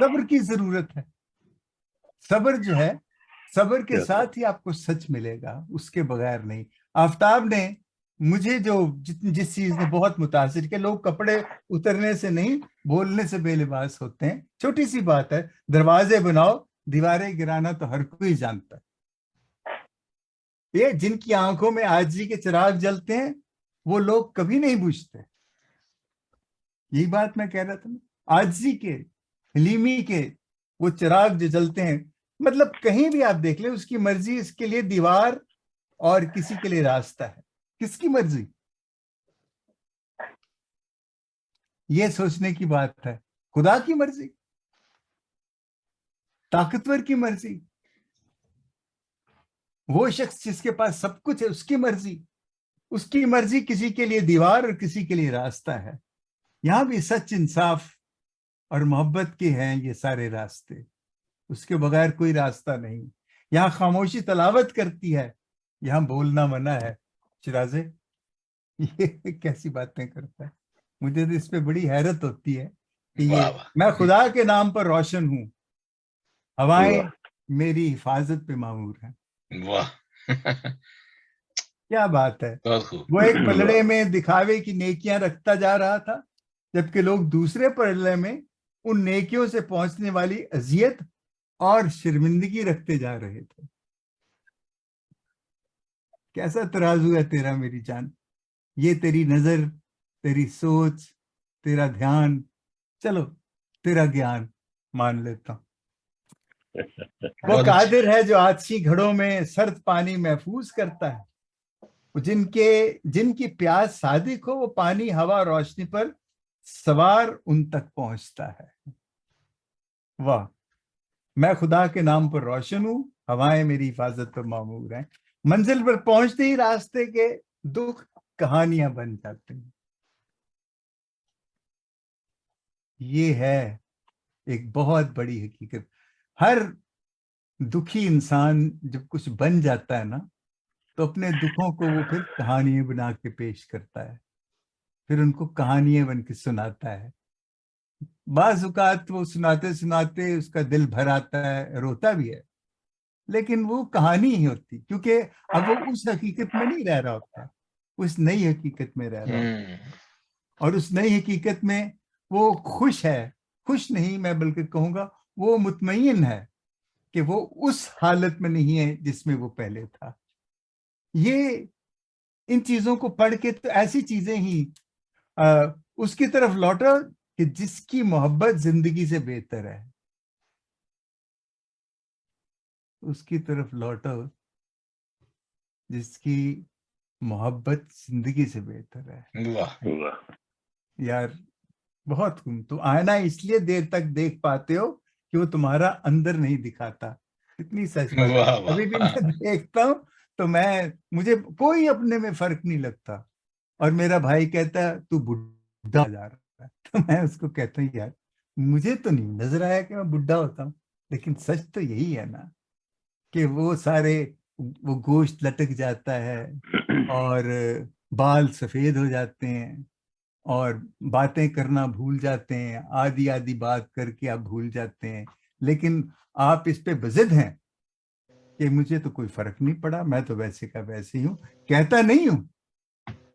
صبر کی ضرورت ہے. صبر جو ہے، صبر کے Yes, sir. ساتھ ہی آپ کو سچ ملے گا، اس کے بغیر نہیں. آفتاب نے مجھے جو جس چیز نے بہت متاثر کیا، لوگ کپڑے اترنے سے نہیں بولنے سے بے لباس ہوتے ہیں. چھوٹی سی بات ہے، دروازے بناؤ، دیواریں گرانا تو ہر کوئی جانتا ہے. یہ جن کی آنکھوں میں عاجزی کے چراغ جلتے ہیں وہ لوگ کبھی نہیں بوجھتے. یہی بات میں کہہ رہا تھا نا، عاجزی کے، حلیمی کے وہ چراغ جو جلتے ہیں. مطلب کہیں بھی آپ دیکھ لیں، اس کی مرضی، اس کے لیے دیوار اور کسی کے لیے راستہ ہے. کس کی مرضی؟ یہ سوچنے کی بات ہے. خدا کی مرضی، طاقتور کی مرضی، وہ شخص جس کے پاس سب کچھ ہے، اس کی مرضی. اس کی مرضی کسی کے لیے دیوار اور کسی کے لیے راستہ ہے. یہاں بھی سچ، انصاف اور محبت کے ہیں یہ سارے راستے. اس کے بغیر کوئی راستہ نہیں. یہاں خاموشی تلاوت کرتی ہے، یہاں بولنا منع ہے. شرازے یہ کیسی باتیں کرتا ہے. مجھے تو اس پہ بڑی حیرت ہوتی ہے کہ یہ واہ واہ میں خدا کے نام پر روشن ہوں، ہوائیں واہ. میری حفاظت پہ معمور ہیں. واہ کیا بات ہے. بہت خوب. وہ ایک پلڑے میں دکھاوے کی نیکیاں رکھتا جا رہا تھا، جبکہ لوگ دوسرے پلڑے میں ان نیکیوں سے پہنچنے والی اذیت اور شرمندگی رکھتے جا رہے تھے. کیسا ترازو ہے تیرا میری جان. یہ تیری نظر، تیری سوچ، تیرا دھیان، چلو تیرا گیان مان لیتا ہوں. وہ بہت اچھا. قادر ہے جو آتشی گھڑوں میں سرد پانی محفوظ کرتا ہے. جن کی پیاس صادق ہو، وہ پانی، ہوا، روشنی پر سوار ان تک پہنچتا ہے. واہ. میں خدا کے نام پر روشن ہوں، ہوائیں میری حفاظت پر معمور ہیں. منزل پر پہنچتے ہی راستے کے دکھ کہانیاں بن جاتے ہیں. یہ ہے ایک بہت بڑی حقیقت. ہر دکھی انسان جب کچھ بن جاتا ہے نا، تو اپنے دکھوں کو وہ پھر کہانیاں بنا کے پیش کرتا ہے، پھر ان کو کہانیاں بن کے سناتا ہے. بعض اوقات وہ سناتے سناتے اس کا دل بھر آتا ہے، روتا بھی ہے، لیکن وہ کہانی ہی ہوتی، کیونکہ اب وہ اس حقیقت میں نہیں رہ رہا ہوتا، اس نئی حقیقت میں رہ رہا ہوتا. اور اس نئی حقیقت میں وہ خوش ہے. خوش نہیں، میں بلکہ کہوں گا وہ مطمئن ہے کہ وہ اس حالت میں نہیں ہے جس میں وہ پہلے تھا. یہ ان چیزوں کو پڑھ کے تو ایسی چیزیں ہی اس کی طرف لوٹا کہ جس کی محبت زندگی سے بہتر ہے. اس کی طرف لوٹا جس کی محبت زندگی سے بہتر ہے. واہ واہ. یار بہت تم آئینہ اس لیے دیر تک دیکھ پاتے ہو کہ وہ تمہارا اندر نہیں دکھاتا. اتنی سچ بات. واہ واہ ابھی بھی میں دیکھتا ہوں تو مجھے کوئی اپنے میں فرق نہیں لگتا. اور میرا بھائی کہتا ہے تو بڈھا جا رہا ہے، تو میں اس کو کہتا ہوں یار مجھے تو نہیں نظر آیا کہ میں بڈھا ہوتا ہوں. لیکن سچ تو یہی ہے نا کہ وہ سارے وہ گوشت لٹک جاتا ہے اور بال سفید ہو جاتے ہیں اور باتیں کرنا بھول جاتے ہیں، آدھی آدھی بات کر کے آپ بھول جاتے ہیں. لیکن آپ اس پہ بضد ہیں کہ مجھے تو کوئی فرق نہیں پڑا، میں تو ویسے کا ویسے ہی ہوں. کہتا نہیں ہوں،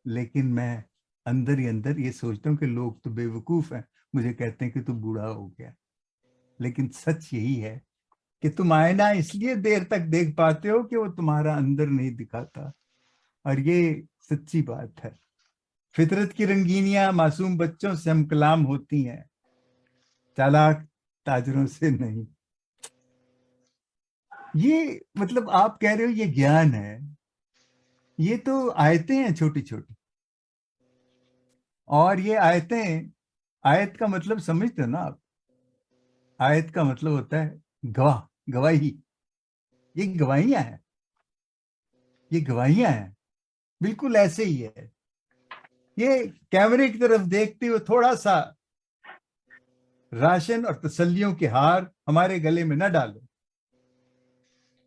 لیکن میں اندر ہی اندر یہ سوچتا ہوں کہ لوگ تو بے وقوف ہیں، مجھے کہتے ہیں کہ تو بوڑھا ہو گیا. لیکن سچ یہی ہے کہ تم آئینہ اس لیے دیر تک دیکھ پاتے ہو کہ وہ تمہارا اندر نہیں دکھاتا. اور یہ سچی بات ہے. فطرت کی رنگینیاں معصوم بچوں سے ہم کلام ہوتی ہیں، چالاک تاجروں سے نہیں. یہ مطلب آپ کہہ رہے ہو یہ گیان ہے، یہ تو آیتیں ہیں چھوٹی چھوٹی. اور یہ آیتیں، آیت کا مطلب سمجھتے ہو نا آپ؟ آیت کا مطلب ہوتا ہے گواہ، گواہی. یہ گواہیاں ہیں، یہ گواہیاں ہیں. بالکل ایسے ہی ہے. یہ کیمرے کی طرف دیکھتے ہوئے تھوڑا سا راشن اور تسلیوں کے ہار ہمارے گلے میں نہ ڈالو.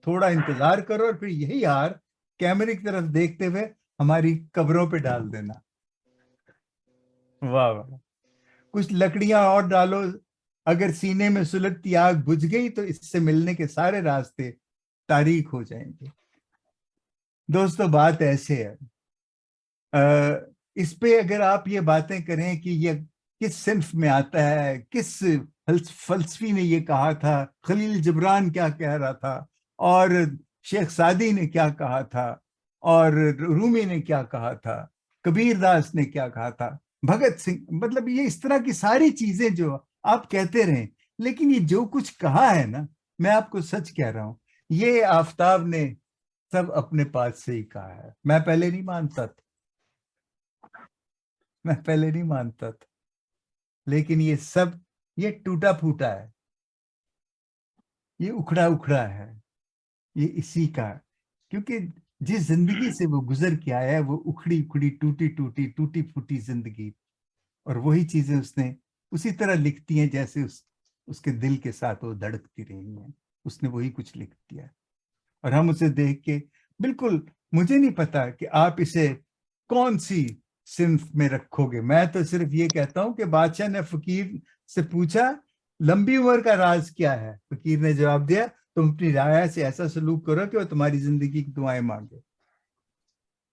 تھوڑا انتظار کرو اور پھر یہی ہار کیمرے کی طرف دیکھتے ہوئے ہماری قبروں پہ ڈال دینا. واہ واہ. کچھ لکڑیاں اور ڈالو اگر سینے میں سلگتی آگ بجھ گئی تو اس سے ملنے کے سارے راستے تاریک ہو جائیں گے. دوستو بات ایسے ہے. اس پہ اگر آپ یہ باتیں کریں کہ یہ کس صنف میں آتا ہے, کس فلسفی نے یہ کہا تھا, خلیل جبران کیا کہہ رہا تھا, اور شیخ سعدی نے کیا کہا تھا, اور رومی نے کیا کہا تھا, کبیر داس نے کیا کہا تھا, بھگت سنگھ, مطلب یہ اس طرح کی ساری چیزیں جو آپ کہتے رہیں, لیکن یہ جو کچھ کہا ہے نا, میں آپ کو سچ کہہ رہا ہوں, یہ آفتاب نے سب اپنے پاس سے ہی کہا ہے. میں پہلے نہیں مانتا تھا, لیکن یہ سب یہ ٹوٹا پھوٹا ہے, یہ اکھڑا اکھڑا ہے, یہ اسی کا, کیونکہ جس زندگی سے وہ گزر کے آیا ہے وہ اکھڑی اکھڑی ٹوٹی پھوٹی زندگی, اور وہی چیزیں اس نے اسی طرح لکھتی ہیں جیسے اس کے دل کے ساتھ وہ دھڑکتی رہی ہیں. اس نے وہی کچھ لکھ دیا, اور ہم اسے دیکھ کے بالکل, مجھے نہیں پتا کہ آپ اسے کون سی صنف میں رکھو گے. میں تو صرف یہ کہتا ہوں کہ بادشاہ نے فقیر سے پوچھا لمبی عمر کا راز کیا ہے, فقیر نے جواب دیا تم اپنی رعایا سے ایسا سلوک کرو کہ وہ تمہاری زندگی کی دعائیں مانگے,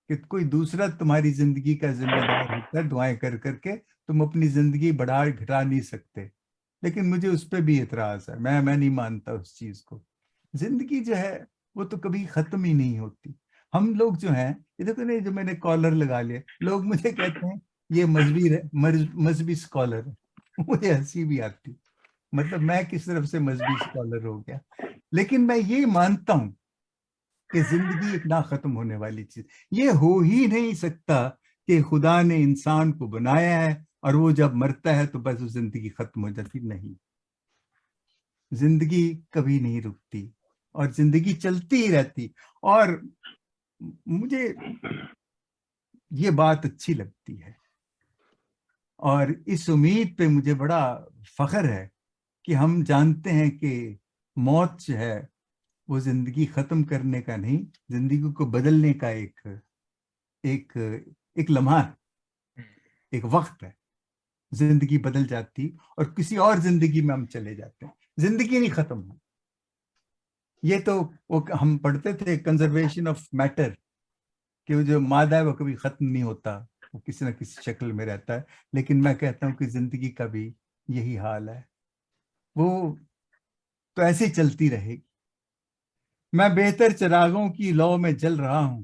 کہ کوئی دوسرا تمہاری زندگی کا ذمہ دار ہوتا ہے دعائیں کر کر کے, تم اپنی زندگی بڑھا گھٹا نہیں سکتے. لیکن مجھے اس پہ بھی اعتراض ہے, میں نہیں مانتا اس چیز کو. زندگی جو ہے وہ تو کبھی ختم ہی نہیں ہوتی. ہم لوگ جو ہیں, یہ دیکھو نہیں, جو میں نے کالر لگا لیا, لوگ مجھے کہتے ہیں یہ مذہبی اسکالر ہے. مجھے ہنسی بھی آتی, مطلب میں کس طرف سے مذہبی اسکالر ہو گیا. لیکن میں یہ مانتا ہوں کہ زندگی ایک نہ ختم ہونے والی چیز, یہ ہو ہی نہیں سکتا کہ خدا نے انسان کو بنایا ہے اور وہ جب مرتا ہے تو بس وہ زندگی ختم ہو جاتی. نہیں, زندگی کبھی نہیں رکتی اور زندگی چلتی ہی رہتی. اور مجھے یہ بات اچھی لگتی ہے, اور اس امید پہ مجھے بڑا فخر ہے کہ ہم جانتے ہیں کہ موت جو ہے وہ زندگی ختم کرنے کا نہیں, زندگی کو بدلنے کا ایک لمحہ ہے, ایک وقت ہے. زندگی بدل جاتی اور کسی اور زندگی میں ہم چلے جاتے ہیں, زندگی نہیں ختم ہوتی. یہ تو وہ ہم پڑھتے تھے کنزرویشن آف میٹر, کہ وہ جو مادہ ہے وہ کبھی ختم نہیں ہوتا, وہ کسی نہ کسی شکل میں رہتا ہے. لیکن میں کہتا ہوں کہ زندگی کا بھی یہی حال ہے, وہ تو ایسے چلتی رہے گی. میں بہتر چراغوں کی لو میں جل رہا ہوں,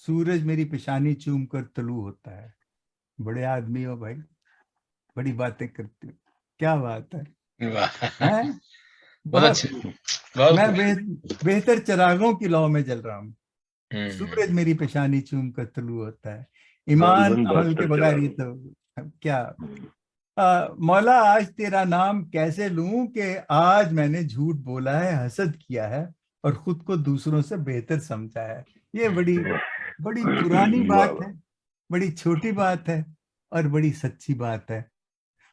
سورج میری پیشانی چوم کر طلوع ہوتا ہے. بڑے آدمی ہو بھائی, بڑی باتیں کرتے ہو, کیا بات ہے. بہت میں بہتر چراغوں کی لو میں جل رہا ہوں, سورج میری پیشانی چوم کر طلوع ہوتا ہے. ایمان عمل کے بغیر یہ تو کیا. مولا آج تیرا نام کیسے لوں کہ آج میں نے جھوٹ بولا ہے, حسد کیا ہے اور خود کو دوسروں سے بہتر سمجھا ہے. یہ بڑی پرانی بات ہے, بڑی چھوٹی بات ہے, اور بڑی سچی بات ہے.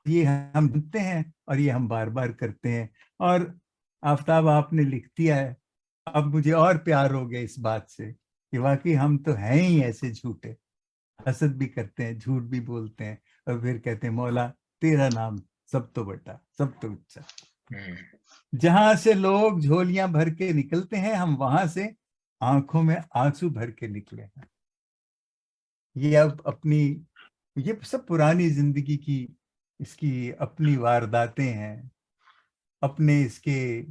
یہ ہم سنتے ہیں اور یہ ہم بار بار کرتے ہیں. اور آفتاب آپ نے لکھ دیا ہے, اب مجھے اور پیار ہو گیا اس بات سے کہ واقعی ہم تو ہیں ہی ایسے جھوٹے, حسد بھی کرتے ہیں, جھوٹ بھی بولتے ہیں, اور پھر کہتے ہیں مولا تیرا نام سب تو بڑا, سب تو اچھا. جہاں سے لوگ جھولیاں بھر کے نکلتے ہیں, ہم وہاں سے آنکھوں میں آنسو بھر کے نکلے ہیں. یہ اب اپنی, یہ سب پرانی زندگی کی اس کی اپنی وارداتیں ہیں, اپنے اس کے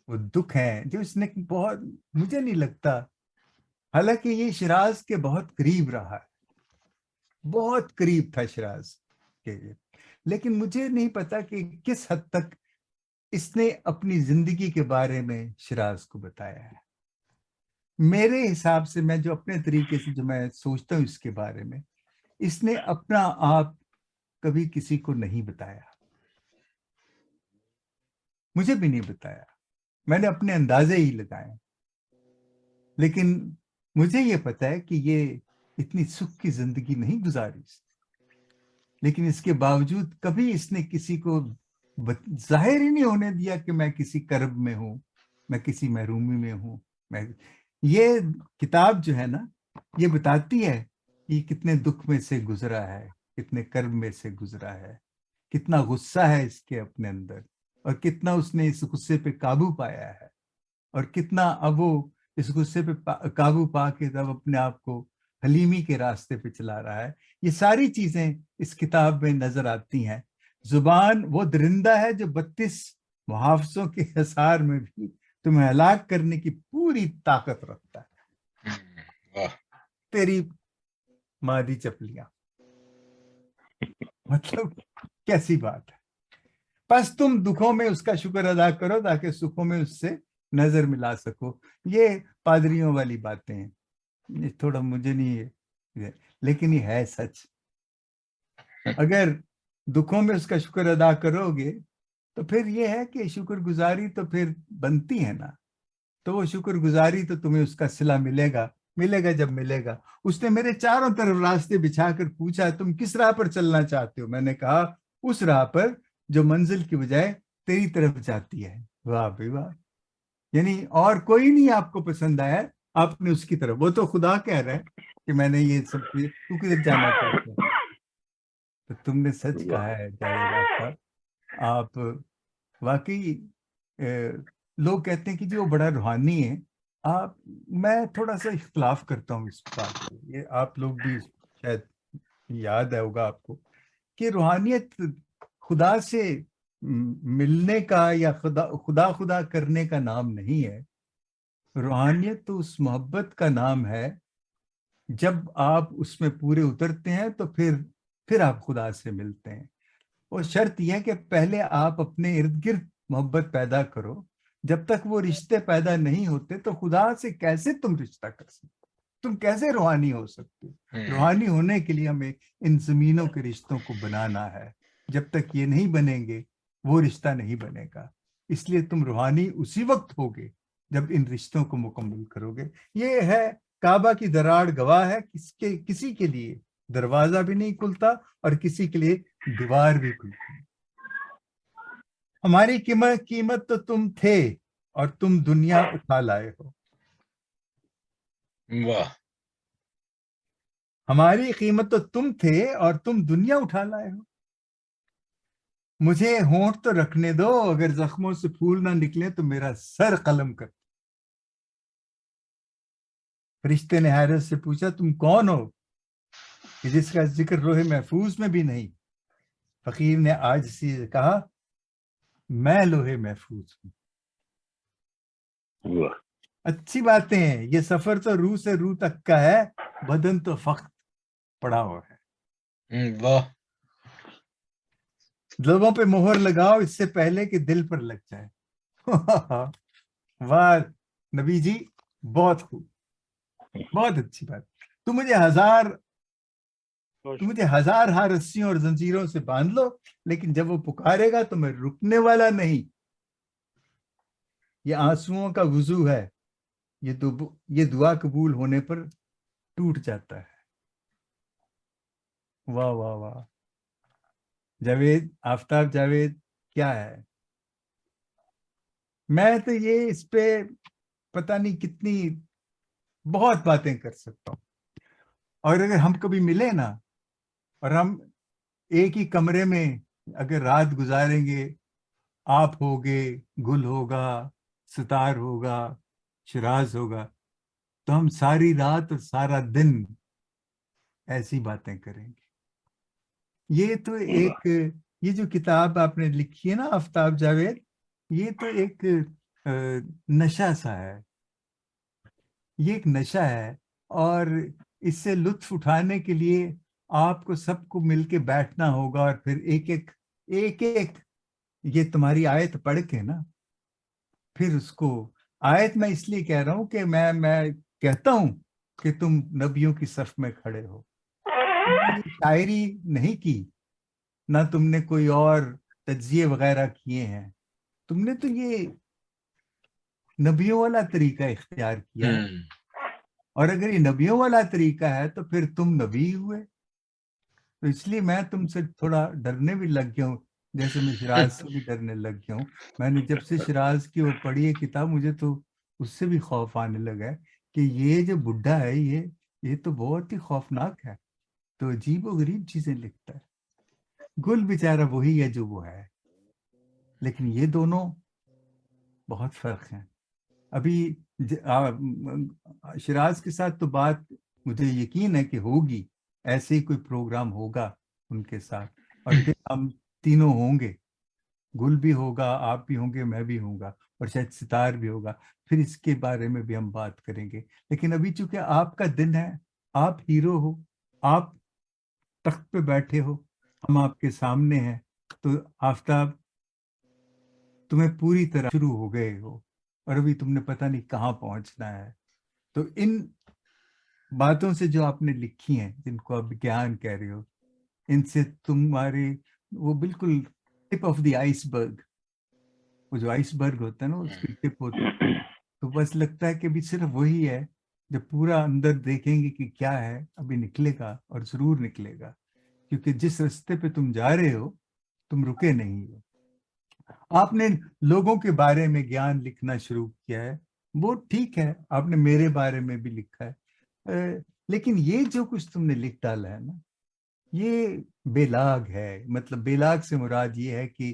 وہ دکھ ہیں جو اس نے بہت, مجھے نہیں لگتا, حالانکہ یہ شیراز کے بہت قریب رہا ہے, بہت قریب تھا شیراز کے, لیکن مجھے نہیں پتا کہ کس حد تک اس نے اپنی زندگی کے بارے میں شیراز کو بتایا ہے. میرے حساب سے, میں جو اپنے طریقے سے جو میں سوچتا ہوں اس کے بارے میں, اس نے اپنا آپ کبھی کسی کو نہیں بتایا, مجھے بھی نہیں بتایا, میں نے اپنے اندازے ہی لگائے. لیکن مجھے یہ پتا ہے کہ یہ اتنی سکھ کی زندگی نہیں گزاری, لیکن اس کے باوجود کبھی اس نے کسی کو ظاہر ہی نہیں ہونے دیا کہ میں کسی کرب میں ہوں, میں کسی محرومی میں ہوں. یہ کتاب جو ہے نا, یہ بتاتی ہے کہ کتنے دکھ میں سے گزرا ہے, کتنے کرب میں سے گزرا ہے, کتنا غصہ ہے اس کے اپنے اندر، اور کتنا اس نے اس غصے پہ قابو پایا ہے، اور کتنا اب وہ اس غصے پہ قابو پا کے تب اپنے آپ کو حلیمی کے راستے پہ چلا رہا ہے. یہ ساری چیزیں اس کتاب میں نظر آتی ہیں. زبان وہ درندہ ہے جو 32 محافظوں کے حصار میں بھی تمہیں ہلاک کرنے کی پوری طاقت رکھتا ہے. واہ تیری مادی چپلیاں، مطلب کیسی بات ہے. بس تم دکھوں میں اس کا شکر ادا کرو تاکہ سکھوں میں اس سے نظر ملا سکو. یہ پادریوں والی باتیں ہیں، یہ تھوڑا مجھے نہیں ہے، لیکن یہ ہے سچ. اگر دکھوں میں اس کا شکر ادا کرو گے تو پھر یہ ہے کہ شکر گزاری تو پھر بنتی ہے نا. تو وہ شکر گزاری تو تمہیں اس کا صلہ ملے گا جب ملے گا. اس نے میرے چاروں طرف راستے بچھا کر پوچھا تم کس راہ پر چلنا چاہتے ہو. میں نے کہا اس راہ پر جو منزل کی بجائے تیری طرف جاتی ہے. واہ بھائی واہ، یعنی اور کوئی نہیں آپ کو پسند آیا، آپ نے اس کی طرف. وہ تو خدا کہہ رہا ہے کہ میں نے یہ سب تو کدھر جانا چاہتے ہیں. تو تم نے سچ کہا ہے جاوید آفتاب. آپ واقعی لوگ کہتے ہیں کہ جی وہ بڑا روحانی ہے. میں تھوڑا سا اختلاف کرتا ہوں اس بات پہ. یہ آپ لوگ بھی شاید یاد ہے ہوگا آپ کو کہ روحانیت خدا سے ملنے کا یا خدا کرنے کا نام نہیں ہے. روحانیت تو اس محبت کا نام ہے. جب آپ اس میں پورے اترتے ہیں تو پھر آپ خدا سے ملتے ہیں. اور شرط یہ ہے کہ پہلے آپ اپنے ارد گرد محبت پیدا کرو. جب تک وہ رشتے پیدا نہیں ہوتے تو خدا سے کیسے تم رشتہ کر سکتے؟ تم کیسے روحانی ہو سکتے؟ روحانی ہونے کے لیے ہمیں ان زمینوں کے رشتوں کو بنانا ہے. جب تک یہ نہیں بنیں گے وہ رشتہ نہیں بنے گا. اس لیے تم روحانی اسی وقت ہوگے جب ان رشتوں کو مکمل کرو گے. یہ ہے کعبہ کی دراڑ گواہ ہے. کسی کے لیے دروازہ بھی نہیں کھلتا اور کسی کے لیے دیوار بھی کھلتی. ہماری قیمت تو تم تھے اور تم دنیا اٹھا لائے ہو. واہ ہماری قیمت تو تم تھے اور تم دنیا اٹھا لائے ہو. مجھے ہونٹ تو رکھنے دو، اگر زخموں سے پھول نہ نکلے تو میرا سر قلم کر. فرشتے نے حیرت سے پوچھا تم کون ہو کہ جس کا ذکر لوح محفوظ میں بھی نہیں؟ فقیر نے آج سے کہا میں لوح محفوظ ہوں. اچھی باتیں ہیں. یہ سفر تو روح سے روح تک کا ہے، بدن تو فقط پڑا ہوا ہے. واہ لوگوں پہ مہر لگاؤ اس سے پہلے کہ دل پر لگ جائے. واہ نبی جی، بہت خوب، بہت اچھی بات. تو مجھے ہزار رسیوں اور زنجیروں سے باندھ لو، لیکن جب وہ پکارے گا تو میں رکنے والا نہیں. یہ آنسوؤں کا وضو ہے، یہ دعا قبول ہونے پر ٹوٹ جاتا ہے. واہ واہ واہ. جاوید آفتاب، جاوید کیا ہے. میں تو یہ اس پہ پتہ نہیں کتنی بہت باتیں کر سکتا ہوں. اور اگر ہم کبھی ملے نا اور ہم ایک ہی کمرے میں اگر رات گزاریں گے، آپ ہوگے، گل ہوگا، ستار ہوگا، شراز ہوگا، تو ہم ساری رات اور سارا دن ایسی باتیں کریں گے. یہ تو ایک، یہ جو کتاب آپ نے لکھی ہے نا آفتاب جاوید، یہ تو ایک نشہ سا ہے. یہ ایک نشہ ہے، اور اس سے لطف اٹھانے کے لیے آپ کو سب کو مل کے بیٹھنا ہوگا اور پھر ایک ایک یہ تمہاری آیت پڑھ کے نا پھر اس کو. آیت میں اس لیے کہہ رہا ہوں کہ میں کہتا ہوں کہ تم نبیوں کی صف میں کھڑے ہو. شاعری نہیں کی، نہ تم نے کوئی اور تجزیے وغیرہ کیے ہیں. تم نے تو یہ نبیوں والا طریقہ اختیار کیا ہے. اور اگر یہ نبیوں والا طریقہ ہے تو پھر تم نبی ہوئے. تو اس لیے میں تم سے تھوڑا ڈرنے بھی لگ گیا ہوں، جیسے میں شراز سے بھی ڈرنے لگ گیا ہوں. میں نے جب سے شراز کی وہ پڑھی ہے کتاب، مجھے تو اس سے بھی خوف آنے لگا ہے کہ یہ جو بڈھا ہے یہ تو بہت ہی خوفناک ہے. تو عجیب و غریب چیزیں لکھتا ہے. گل بیچارہ وہی ہے جو وہ ہے، لیکن یہ دونوں بہت فرق ہیں. ابھی شراز کے ساتھ تو بات مجھے یقین ہے کہ ہوگی، ایسے ہی کوئی پروگرام ہوگا ان کے ساتھ، اور پھر ہم تینوں ہوں گے، گل بھی ہوگا، آپ بھی ہوں گے، میں بھی ہوں گا، اور شاید ستار بھی ہوگا. پھر اس کے بارے میں بھی ہم بات کریں گے. لیکن ابھی چونکہ آپ کا دن ہے، آپ ہیرو ہو، آپ تخت پہ بیٹھے ہو، ہم آپ کے سامنے ہیں، تو آفتاب تمہیں پوری طرح شروع ہو گئے ہو اور ابھی تم نے پتہ نہیں کہاں پہنچنا ہے. تو ان باتوں سے جو آپ نے لکھی ہیں، جن کو آپ گیان کہہ رہے ہو، ان سے تمہارے وہ بالکل ٹپ آف دی آئس برگ، وہ جو آئس برگ ہوتا ہے نا اس کی ٹپ ہوتی ہے، تو بس لگتا ہے کہ ابھی صرف وہی ہے. جب پورا اندر دیکھیں گے کہ کیا ہے، ابھی نکلے گا اور ضرور نکلے گا، کیونکہ جس راستے پہ تم جا رہے ہو تم رکے نہیں ہو. آپ نے لوگوں کے بارے میں گیان لکھنا شروع کیا ہے، وہ ٹھیک ہے، آپ نے میرے بارے میں بھی لکھا ہے، لیکن یہ جو کچھ تم نے لکھ ڈالا ہے نا، یہ بے لاگ ہے. مطلب بے لاگ سے مراد یہ ہے کہ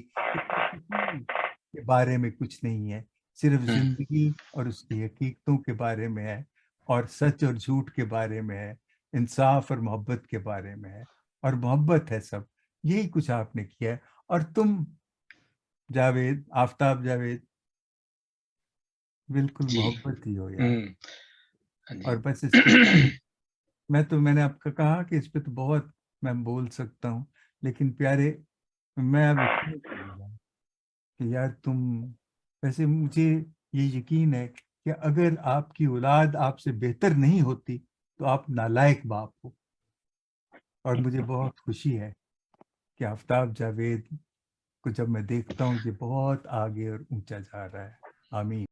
کے بارے میں کچھ نہیں ہے، صرف زندگی اور اس کی حقیقتوں کے بارے میں ہے، اور سچ اور جھوٹ کے بارے میں ہے، انصاف اور محبت کے بارے میں ہے، اور محبت ہے سب. یہی کچھ آپ نے کیا ہے. اور تم جاوید، آفتاب جاوید، بالکل جی. محبت ہی ہو یار. جی. اور بس اس کے بعد میں نے آپ کا کہا کہ اس پہ تو بہت میں بول سکتا ہوں، لیکن پیارے میں اب اتنا ہی کہوں گا کہ یار تم، ویسے مجھے یہ یقین ہے کہ اگر آپ کی اولاد آپ سے بہتر نہیں ہوتی تو آپ نالائق باپ ہو. اور مجھے بہت خوشی ہے کہ آفتاب جاوید کو جب میں دیکھتا ہوں یہ بہت آگے اور اونچا جا رہا ہے. آمین.